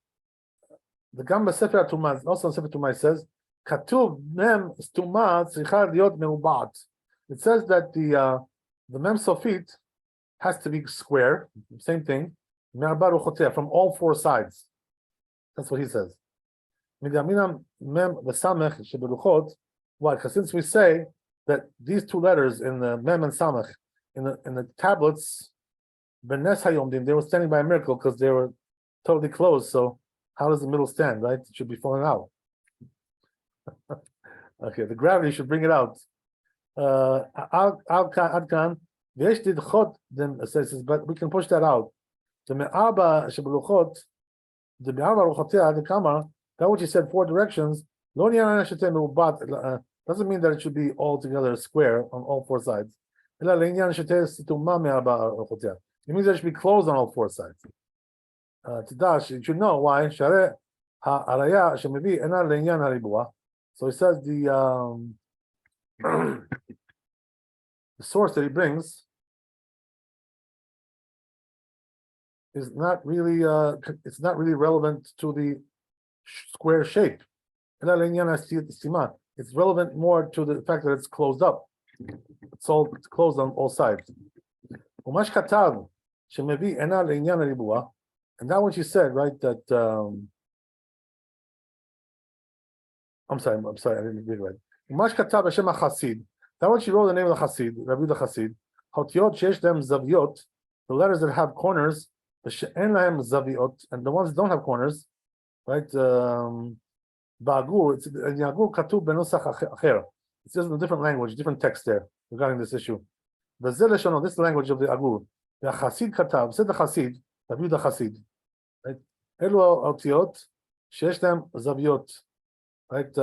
The Gamba Sefer Tumah, also Sefer Tumah says, Katuv Mem Stumah Tzricha Liot Merubat. It says that the Mem Sofit has to be square, same thing, from all four sides. That's what he says. Migamina Mem V'Samech Shebeluchot. Why? Because since we say that these two letters in the Mem and Samech in the tablets, Benes Hayomdim, they were standing by a miracle because they were totally closed. So how does the middle stand? Right? It should be falling out. Okay, the gravity should bring it out. Adkan V'yesh Didchot then says, but we can push that out. The Me'arba Shebeluchot, the Me'arba Ruchotea the Kamar. That what you said, four directions. Doesn't mean that it should be all together square on all four sides. It means that it should be closed on all four sides. Tidash, you should know why. So he says the source that he brings is not really it's not really relevant to the square shape. It's relevant more to the fact that it's closed up. It's closed on all sides. And that what you said, right? That I'm sorry, I didn't read it right. That what you wrote the name of the Chassid, Rabbi the Chassid. The letters that have corners, and the ones that don't have corners, right? Ba'agur, it's Yagur Katub Benusach Acher. It says in a different language, different text there regarding this issue. This is the language of the Agur. The Chassid Katav, said the Chassid, Rabbi the Chassid. Right? Elu Otiot, Shesh them Zaviot. Right?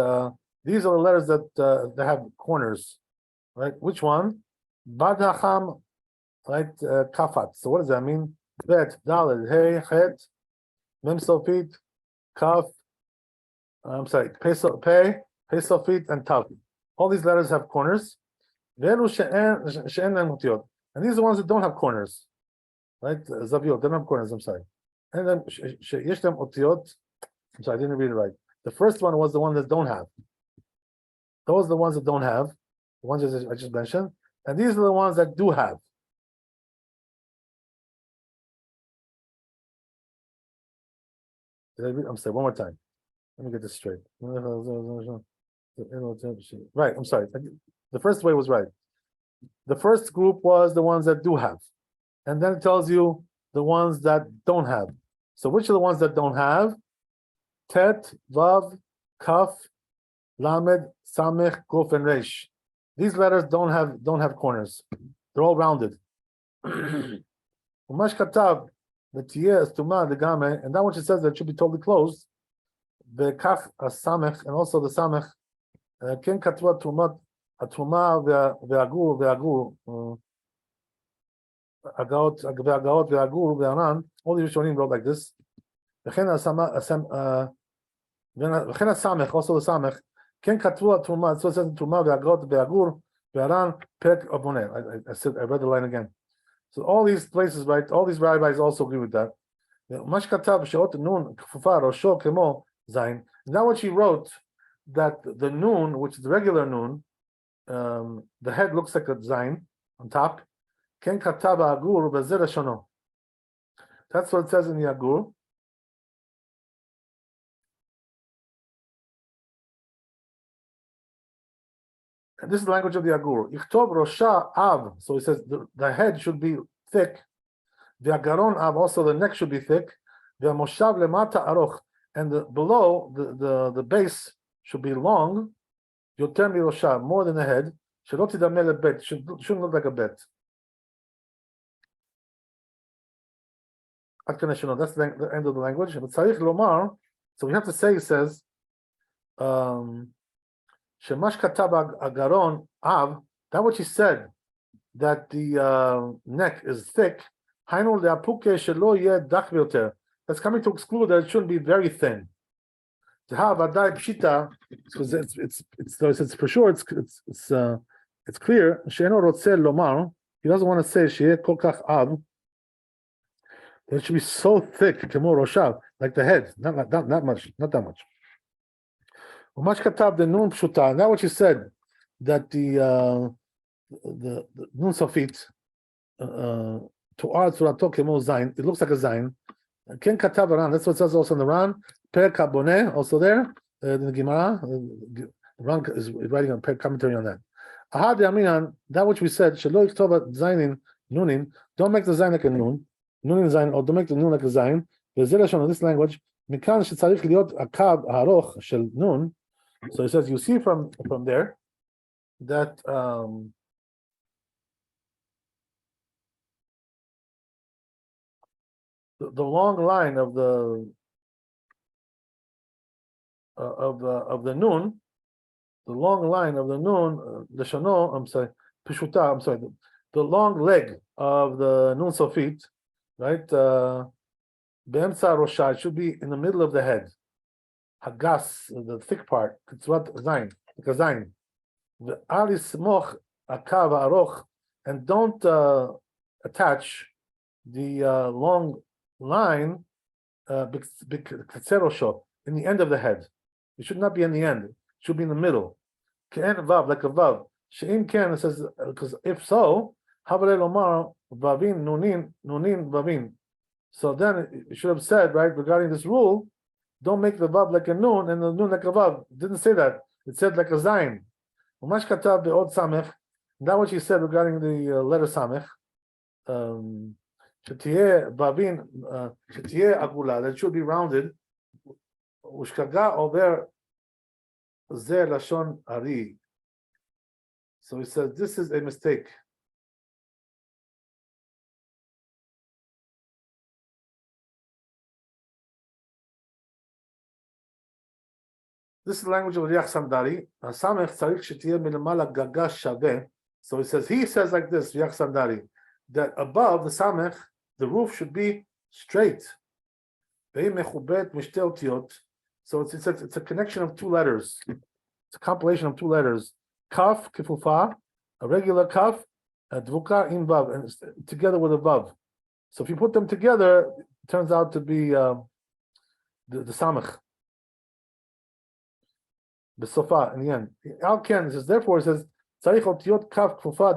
These are the letters that have corners. Right? Which one? Bad Hacham, right? Kafat. So what does that mean? Bet, Daled, Hey, Chet, Mem Sofit, Kaf. I'm sorry, Pei, Sofit, and Tav. All these letters have corners. And these are the ones that don't have corners. Right? Zaviot, they don't have corners, I'm sorry. And then Yeshtem Otiot. I'm sorry, I didn't read it right. The first one was the one that don't have. Those are the ones that don't have, the ones that I just mentioned. And these are the ones that do have. I'm sorry, one more time. Let me get this straight. Right, I'm sorry. The first way was right. The first group was the ones that do have. And then it tells you the ones that don't have. So which are the ones that don't have? Tet, Vav, Kaf, Lamed, Samech, Kuf, and Resh. These letters don't have corners. They're all rounded. Umash Katav, the Tiyeh, Stuma, the Game, and that one she says that it should be totally closed. The Kaf, Samech, and also the Samech, Ken Katwa Tumat, Atuma, Ve'agur, Agaot, Ve'agur, Ve'aran, all the Rishonim wrote like this. וכן הסמך, also the סמך, כן כתבו התרומה, so it says תרומה והאגרות והגור והר"ן, פרק הבונה. I read the line again. So all these places, right, all these rabbis also agree with that. מה שכתב שאות נון כפופה ראשו כמו זין, now what she wrote, that the noon, which is the regular noon, the head looks like a zayin on top. Ken katab agur bezer shono. That's what it says in the agur. And this is the language of the agur. Ichtov rosha av. So it says the head should be thick. The agaron av, also the neck should be thick. The moshav lemata aroch, and below the base should be long. Yoter mi rosha, more than the head. Shelot tidameh lebet, shouldn't look like a bet. That's the end of the language. But tzarich lomar, so we have to say, it says, shemash katab agaron av, that what he said, that the neck is thick, hainu leapuke shelo yeh dak bioter. That's coming to exclude that it shouldn't be very thin. To have adai pshita, because it's for sure, it's clear. She'eno rotzeh lomar, he doesn't want to say sheyeh kol kach av. It should be so thick, kemo roshav, like the head, not much, not that much. Umash katab the nun pshuta. Now what you said, that the nun sofit to art surato kemo zayin, it looks like a zayin. Ken katab aran. That's what it says also in the Ran. Per kaboneh, also there in the Gemara. Ran is writing a commentary on that. Ahad yaminan, that which we said, shelo yiktov zayin nunin. Don't make the zayin like a nun. Nun zayin, or don't make the nun like a zayin. In this language, mikan shetzarich liot akav haroch shel nun. So it says, you see from there that the long line of the nun, the long line of the nun, the shano, I'm sorry, pishuta, I'm sorry, the long leg of the nun sofit, right? Be'emtza rosha, it should be in the middle of the head. Hagas, the thick part, it's what zayin, like a zayin. The alis moch akav aroch, and don't attach the long line in the end of the head. It should not be in the end. It should be in the middle. Ke'en vav, like a vav. She'im ken, it says, because if so, havare lomar vavin nunin vavin. So then it should have said, right, regarding this rule, don't make the vav like a nun and the nun like a vav. It didn't say that. It said like a zayin. Umash katav be'od samech. That what she said regarding the letter samech. Shetiyeh vavin, shetiyeh agula, that should be rounded. Ushkaga over ze lashon ari. So he says this is a mistake. This is the language of Riach Sandari. Samech tzarich shetiyeh milamala gaga shaveh. So he says like this, Riach Sandari, that above the samech, the roof should be straight. So it's a connection of two letters. It's a compilation of two letters. Kaf, kifufa, a regular kaf, dvuka in vav, and together with a vav. So if you put them together, it turns out to be the samech. The sofa in the end. Al Ken says, therefore, it says, tzarich otiyot kaf kifufa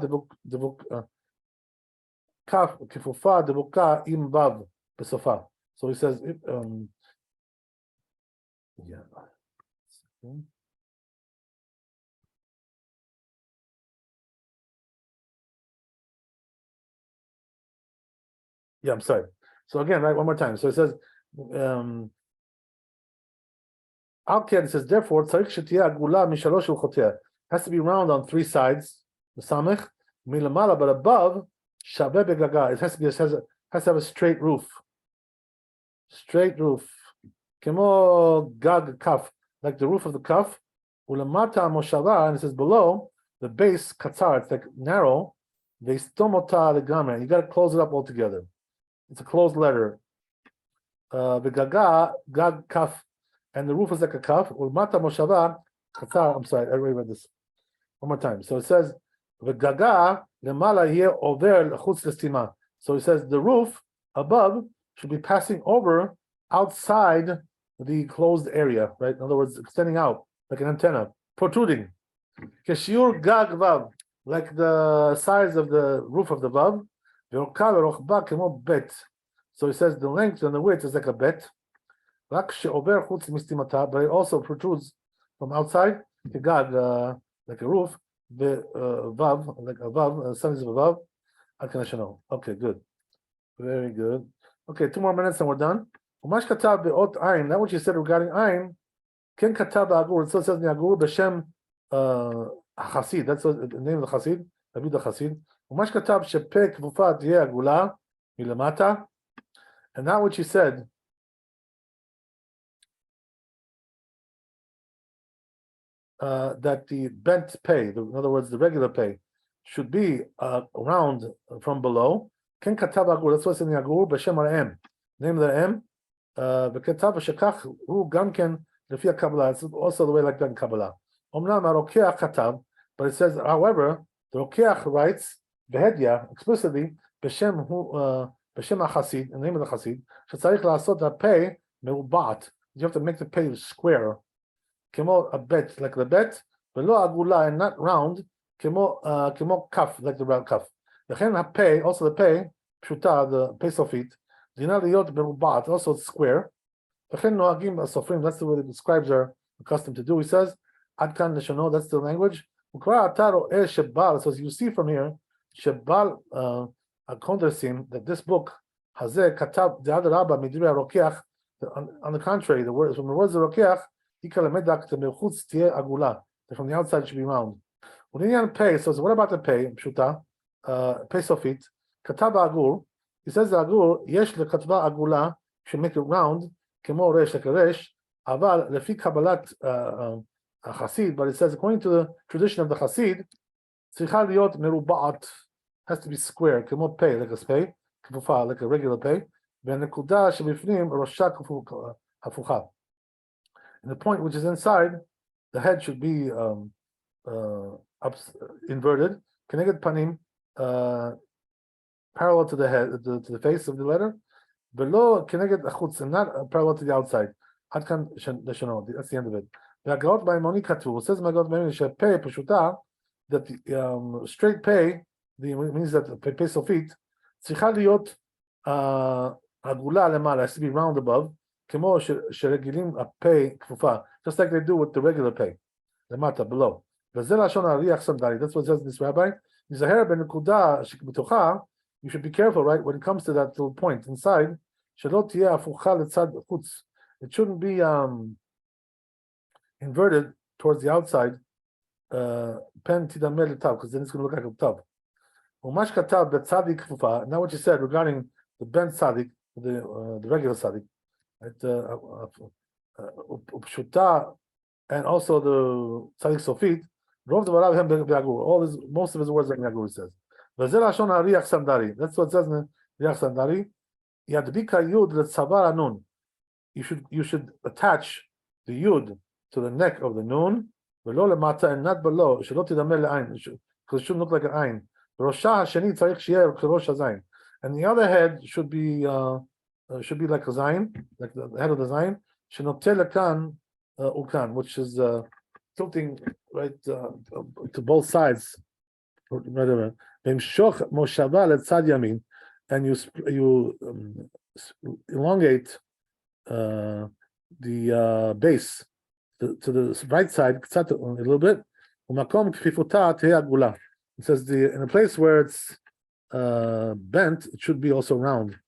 kaf kifufa devuka im vav besofa. So he says, I'm sorry. So again, right, one more time. So it says, Al-Ken says, therefore, tzarich shetiyah agula mishalosh uchotea, has to be round on three sides, the samech, milamala, but above, shaveh begaga, it has to have a straight roof. Straight roof. Kemo gag kaf, like the roof of the kaf. Ulamata moshava, and it says below, the base katzar, it's like narrow. Veistomota legamre, you got to close it up altogether. It's a closed letter. Begaga, gag kaf, and the roof is like a cuff. Ulmata moshava katar. I'm sorry, I already read this one more time. So it says v'gaga lemala here over chutz l'estima. So it says the roof above should be passing over outside the closed area, right? In other words, extending out like an antenna, protruding. Keshiur gag vav, like the size of the roof of the vav. So it says the length and the width is like a bet. But it also protrudes from outside. Gag, like a roof. The vav, like a vav, the sun is a vav. Okay, good. Very good. Okay, 2 more minutes and we're done. That what you said regarding ayin. Ken katab agur. It still says in the agur b'shem Hasid. That's what the name of the Hasid. Rabbi the Hasid. Umash katab shepe kfufat ye agula milamata. And that what you said. That the bent pay, in other words, the regular pay, should be round from below. Ken katab agur. That's what's in the agur b'shem ha'em. Name of the em. V'ketav shekach hu gamken lefi Kabbalah. It's also the way like that in Kabbalah. Omnam harokeach katav, but it says, however, the rokeach writes behedya explicitly b'shem hachasid, the name of the chasid. Shetzarich la'asot ha'pei meubat. You have to make the pay square. Kemo a bet, like the bet, below agula and not round. Kemo kaf, like the round kaf. V'chen ha'pei, also the pay pshuta, the pay sofit. Also it's square. That's the way the scribes are accustomed to do. He says, Adkan Leshano, that's the language. So you see from here, Shebal Kondersim, that this book, Hazeh Katab the other Rabba Midri Rokeach, on the contrary, the words from the words of Rokeach, Ikalamedak the Mechutz Tie Agula, from the outside should be round. Pay, so what about the pay? Pshuta, pay sofit, Katab Agur. He says the agur yesh lekatva agula should make it round kemo resh like a resh aval lefi kabbalat chasid, but it says according to the tradition of the chasid tzricha liot merubaat, has to be square kemo pay, like a pay kfufa, like a regular pay ve'nekuda shebifnim rosha hafucha, and the point which is inside the head should be inverted keneged panim, parallel to the head, to the face of the letter, below keneged achutz, and not parallel to the outside. Adkan leshano. That's the end of it. V'agaot ba'imoni katu. It says Magaot ba'imoni shepei pshuta, that the straight pay, means that the pay sofit tzricha liot agula lemala, has to be round above. Kemo sheregilim a pay kfufa, just like they do with the regular pay, lemata below. V'zeh lashon hariach samdari. That's what it says in this rabbi. Nizaher ben nekuda shekbetocha. You should be careful, right, when it comes to that little point inside. It shouldn't be inverted towards the outside. Because then it's going to look like a tav. Now what you said regarding the bent tzadik, the regular tzadik, and also the tzadik sofit. Most of his words like Yagur says. That's what it says in Riach Sandari. Yadbika yud letzavar anun. You should attach the yud to the neck of the nun, below lemata, and not below. Because it shouldn't look like an ayin. Rosha hasheni tzarich shiyer kerosh hazayin. And the other head should be like a zayin, like the head of the zayin. Shenotel lekan ukan, which is tilting right to both sides. Whatever. And you elongate the base to the right side a little bit. It says in a place where it's bent, it should be also round.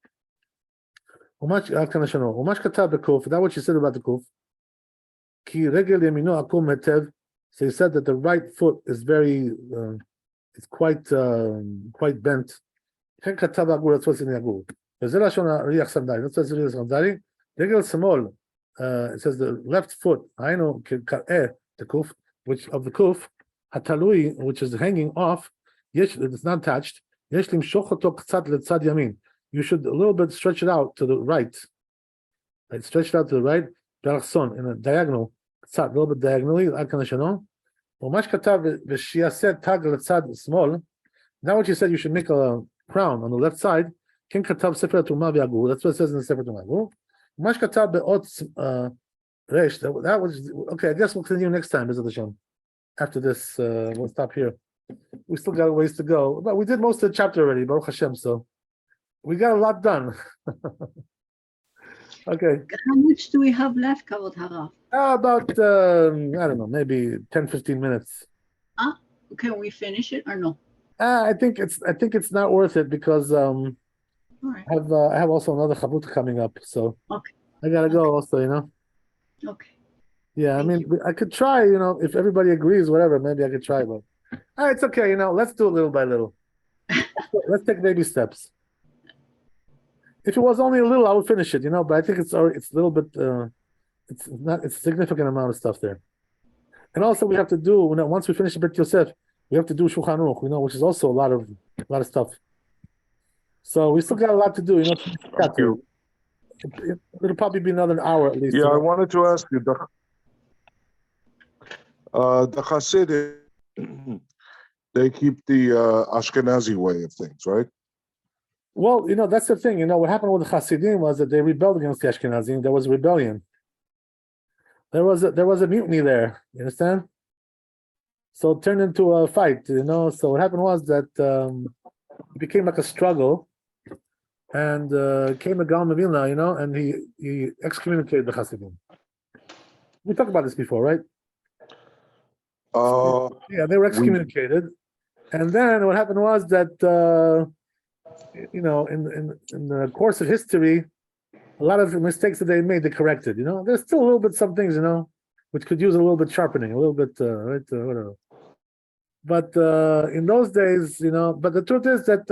That what you said about the kuf. So you said that the right foot is very it's quite bent. That's what's in the agur. That's what's in the Sandari. Regel small. It says the left foot. I know the kuf, which of the kuf hatalui, which is hanging off. Yes, it's not attached. You should a little bit stretch it out to the right. Stretch it out to the right. באלכסון, in a diagonal, קצת, a little bit diagonally, עד כאן לשונו. ומה שכתב, ושיעשה תג לצד שמאל, now what you said you should make a crown on the left side, כן כתב ספר התרומה והגור, that's what it says in the ספר התרומה והגור. ומה שכתב באות רש, that was, okay, I guess we'll continue next time, Bezrat Hashem. After this, we'll stop here. We still got a ways to go, but we did most of the chapter already, Baruch Hashem, so we got a lot done. Okay. How much do we have left, Kavod Harav? About, I don't know, maybe 10, 15 minutes. Can we finish it or no? I think it's not worth it because All right. I have also another chavut coming up, so Okay. I gotta go also, you know. Okay. Yeah, I Thank mean, I could try, you know, if everybody agrees, whatever, maybe I could try, but it's okay, you know, let's do it little by little. Let's take baby steps. If it was only a little, I would finish it, you know, but I think it's a little bit, it's a significant amount of stuff there. And also we have to do, you know, once we finish the Bet Yosef, we have to do Shulchan Aruch, you know, which is also a lot of stuff. So we still got a lot to do, you know. Thank you. It'll probably be another hour at least. Yeah, you know? I wanted to ask you, the Hasidim, they keep the Ashkenazi way of things, right? Well, you know, that's the thing. You know, what happened with the Hasidim was that they rebelled against the Ashkenazim. There was rebellion. There was a mutiny there. You understand? So it turned into a fight. You know. So what happened was that it became like a struggle, and came a Gaon Vilna, you know, and he excommunicated the Hasidim. We talked about this before, right? Yeah, they were excommunicated, and then what happened was that. You know, in the course of history, a lot of the mistakes that they made, they corrected. You know, there's still a little bit some things, you know, which could use a little bit sharpening, a little bit, right, whatever. But in those days, you know, but the truth is that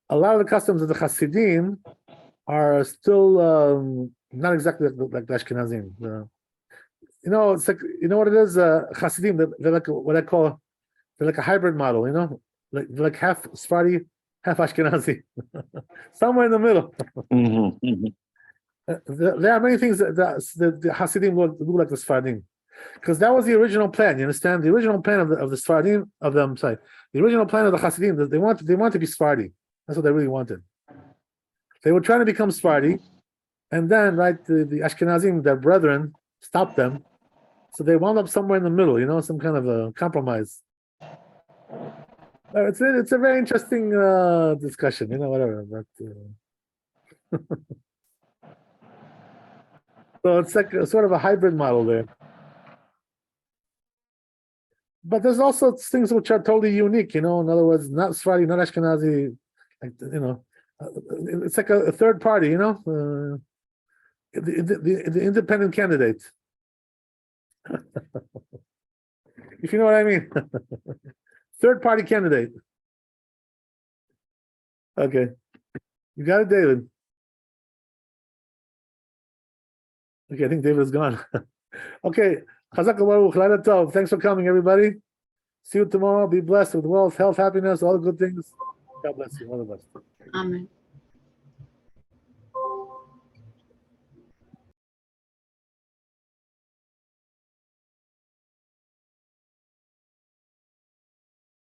a lot of the customs of the Hasidim are still not exactly like the Ashkenazim. You know, it's like, you know what it is? Hasidim, they're like what I call, they're like a hybrid model. You know, they're like half Sephardi, half Ashkenazi, somewhere in the middle. There are many things that the Hasidim look like the Sephardim, because that was the original plan. You understand? The original plan of the Sephardim the original plan of the Hasidim, that they want to be Sephardi. That's what they really wanted. They were trying to become Sephardi, and then the Ashkenazim, their brethren, stopped them, so they wound up somewhere in the middle. You know, some kind of a compromise. It's a very interesting discussion, you know, whatever. But so it's like a sort of a hybrid model there. But there's also things which are totally unique, you know. In other words, not Sephardi, not Ashkenazi, like, you know, it's like a third party, you know, the independent candidate. If you know what I mean. Third party candidate. Okay. You got it, David. Okay, I think David is gone. Okay. Chazak Baruch, Laila Tov. Thanks for coming, everybody. See you tomorrow. Be blessed with wealth, health, happiness, all the good things. God bless you. All the best. Amen.